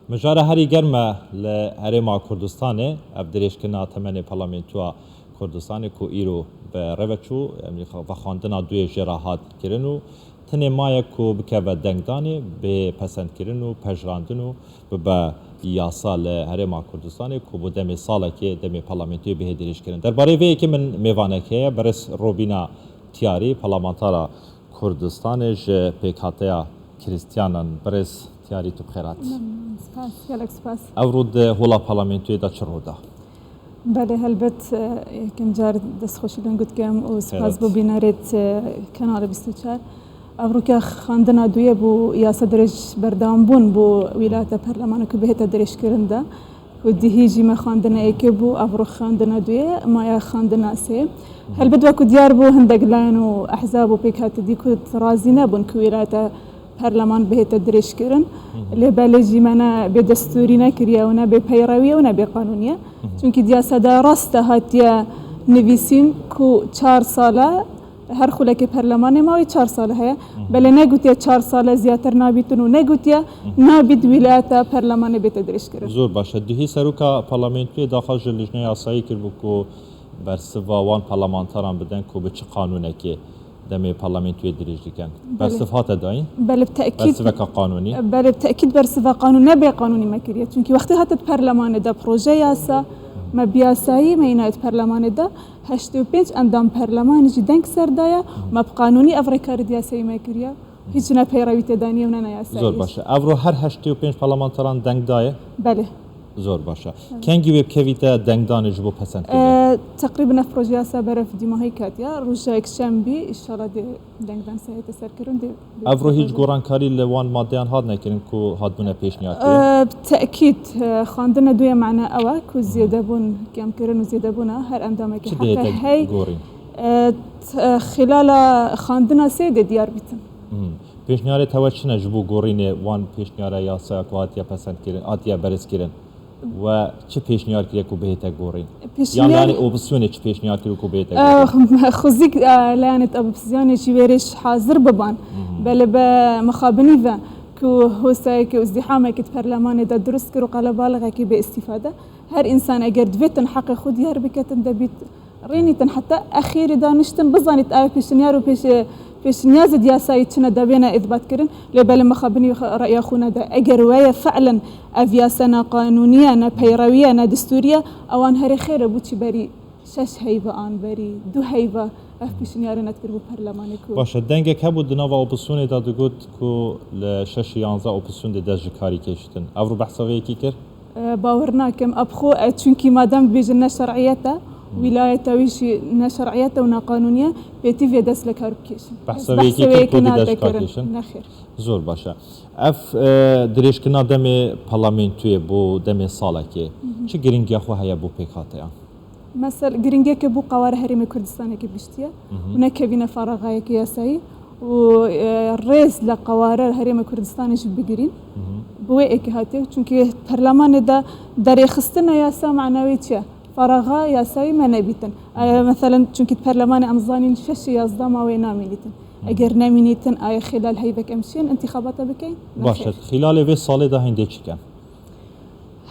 مجاره هری گرمه لهرما کردستانه اف دریشکنا تمن پارلمانتوا کردستان کو ایرو به روچو و خواندنا دوی جراحات کرنو تنه مایه کو بکوه دنگدانی به پسند کرنو پجراندنو به یاسا لهرما کردستان کو بو دمی ساله که دمی پارلمانتوی به دریش کرن درباره وی که من میوانه که برس روبینا تیاری پارلمانتارا کردستان ج پیکاتیا کریستیانان برس تیاری تو بخیرات سپاس گلک سپاس اورود هولا پارلمانتوی دا چه رودا بله هلبت یکم جار دست خوشی لنگود کم و سپاس بو بینارت کانال 24 أفريقيا خاندنا دوية بو ياسا درج بردام بون بو ولاية برلمان كبهت درج كرندا ودي هيجي ما خاندنا إيكبو أفرو خاندنا دوية ما يا خاندنا سي هل بدوا كديار بو هندق لانو أحزاب وبيكات دي كود رازينا بون كولاية برلمان بهت درج كرن اللي بالجي منا بدستورينا كرياونا ببيروية ونا بقانونية چونك دياسا دا راستا هاتيا نویسین کو 4 ساله هر خلک پارلمان ما 4 ساله هست بله نگوتیه 4 ساله زیاتر نابیتون و نگوتیه نابید ولایت پارلمان بیت درش کرد زور باشه دهی سروکا پارلمانتوی داخل لجنه آسایی کرد کو بر سووان پارلمانتران بدن کو به چه قانونه که دم پارلمانتوی درج دیگن بر صفات داین بله بالتأكيد بر صفات قانونی بله بالتأكيد بر صفات قانون نبی قانونی مکریه چون که وقتی هاتت پارلمان دا پروژه یاسا ما بیاسایی مینایت پارلمان دا 85 اندام پارلمان جدنگ سردایا ما بقانونی افریقا ردیاسی مکریه هیچ نه پیروی تدانی و نه یاسایی زور باشه افرو هر 85 پارلمانتران دنگ دایه بله زور باشه کنگی وب کویتا دنگ دانش بو پسند تقریبا پروژه یاسا برف دیماهی کاتیا روزا اکشنبی ان شاء الله دنگ دان سایت سر کردن افرو هیچ گورانکاری لوان مادیان هاد نکردن کو هاد بونه پیشنهاد بالتأكيد خاندنا دوية معنا أواك وزيادة بون كم كرن وزيادة بونا هر أندامة حتى هاي خلال خاندنا سيد ديار بيتن پیشنهاد توجه نجبو گورینه وان پیشنهاد یاسا کواتیا پسند کردن آتیا برس کردن و چه پیشنهاد کردی کو بهت گورین یعنی اپسیون چه پیشنهاد کردی کو بهت گورین خزیک لعنت اپسیون چی ورش حاضر ببان بله به مخابنی و كو هوساي كو ازدحامك برلمان دا درست كرو قال بالغ كي باستفاده هر انسان اگر دويتن حق خود يار بكتن دبيت رينيتن حتى اخير دانشتن بزانيت اي بيشنيارو بيش نياز دياساي تشنا دابينا اثبات كرن لبال مخابني راي اخونا دا اگر ويا فعلا افياسنا قانونيه نا بيرويه نا دستوريه اوان هري خير بوتشي بري شش هيبه ان بري دو هيبه پیشنیاری نکرد برلمانی کو. باشه دنگ که بود نوا اپسیون داد گفت کو لشش 11 اپسیون داشت کاری کشیدن. اورو بحثایی کی کرد؟ باور نکم ابخو چونکی مادام بیجن شرعیته ولایت ویشی نشرعیته و نقانونیه بیتی وی دست لکار بکشن. بحثایی کی کرد داشت کاری کشیدن؟ نخیر. زور باشه. دریش کنا دم پارلمانتوی بو دم ساله که چه گرینگی خو هیا بو پیکاتیا؟ مثلا گرینگی که بو قواره هریم کردستانی که بیشتیه و نکبینه فراغای که یاسایی و رئیس لقواره هریم کردستانیش بگیرین بوی اکهاتی چون که پارلمان دا در خستن یاسا معنوی چه فراغا یاسایی ما نبیتن مثلا چون که پارلمان امزانین شش 11 ما وی نامینیتن اگر نامینیتن آیا خلال هیبک امشین انتخابات بکین باشه خلال وی سال ده هنده چیکن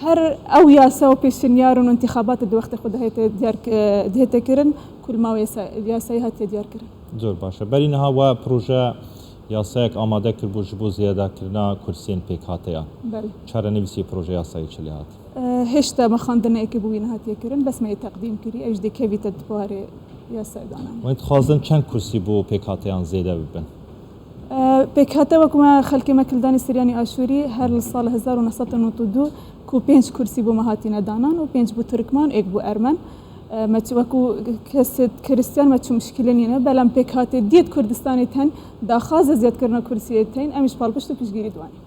هر او یاسا و پیشنیارون انتخابات دو وقت خود هیت کرن کل ما یاسای هات دیار کرن زور باشه بری نها و پروژه یاسایک آماده کرد بو زیاده کرنا کرسین پیک هاتیا بله چرا نویسی پروژه یاسایی چلی هات هشتا ما خاندنا که بوین هاتیا کرن بس ما تقدیم کری اجد کویت دواره یاسای دانم و انت خواستن چند کرسی بو پیک هاتیان زیاده ببن پیک هاتا وکما خلکی مکلدانی سریانی آشوری هر سال 1992 کو 5 کرسی بو مهاتینا دانان و 5 بو ترکمان یک بو ارمن ما وکو کست کریستیان ما چه مشکلی نیه بلام پیک هات دید کردستانی تن داخاز زیاد کردن کرسی تن امیش پالپشت و پیشگیری دوانی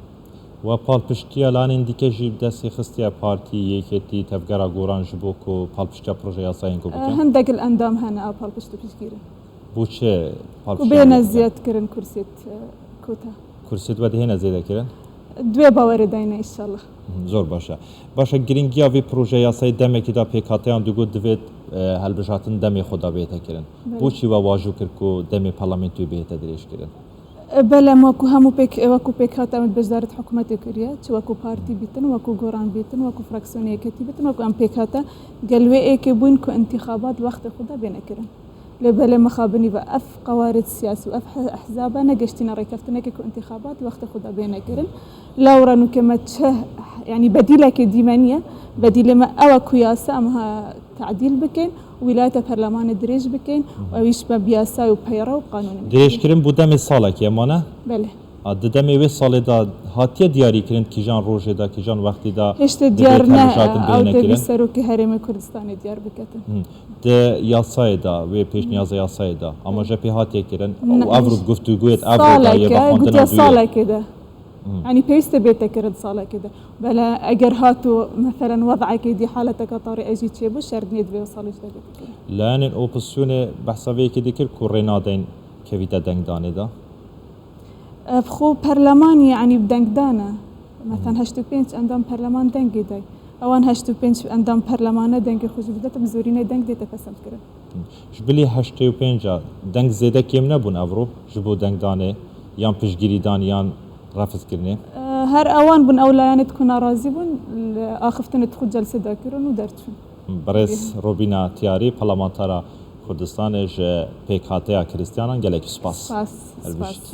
و پالپشتی الان اندیکه جیب دستی خستی پارتی یکیتی تفکر گوران جبو کو پالپشتی پروژه یاسایی کو بکن هندق الاندام هنا پالپشت و پیشگیری بو چه پالپشتی کو بین زیاد کردن کرسیت کوتا کرسیت و دهین زیاد کردن دوی باور داینه انشالله زور باشه گرینگیا وی پروژه یاسایی دمه که دا پیکاتیان دوگو دوید هلبجاتن دمه خدا بیته کرن بو چی و واجو کرد که دمه پارلمانتوی بیته دریش کرن بلا ماكو همو بيك وكو بيك هات امد بجدارة حكومة كوريا شو وكو بارتي بيتن وكو غوران بيتن وكو فراكسيونية كتي بيتن وكو ام بيك هاتا قالوا ايه كبون كو انتخابات الوقت خدا بينا كرن لبلا مخابني بأف قوارض سياسي وأف أحزاب نقشتنا ريكفتنا كو انتخابات الوقت خدا بينا كرن لورا نو كما تشه يعني بديلة كديمانية بديلة ما أو كياسة أمها تعديل بكين ولاية برلمان دريج بكين ويش بياسة وبيرة وقانون دريج كرن بودم سالك يا مانا بله ددم وی سال دا هاتیه دیاری کردن کیجان روزه دا کیجان وقتی دا هشت دیار نه او تبی سروکی حرم کردستان دیار بکتن د یاسای دا و پیش نیاز یاسای دا اما جپی هاتیه کردن او افرو گفتگویت افرو دا یه بخوندن دویه ساله كده يعني بيست بيتك كرد صالة كده بلا أجر هاتو مثلا وضعك دي حالتك طارئ أجي تشيبو شرد نيد بيوصلش لك لأن الأوبسيون بحسابي كده كل كورينا دين كفيتا دنگ دانه دا بخو برلمان يعني بدنگ دانا مثلا هشتو بينش اندام برلمان دنگی دای اوان هشتو بينش اندام برلمان دنگی خوش بدت بزورینه دنگ دیتا پسند کرد جبلی هشتو پینجا دنگ زیده کم نبون افرو جبو دنگ دانه یان پشگیری دان یان رفض کرنه هر اوان بن اولایان تكون راضی بون آخفتن تخود جلسه داکرون و درچون برس روبینا تیاری پارلمانتارا کردستان پیک هاته کریستیانان گلک سپاس سپاس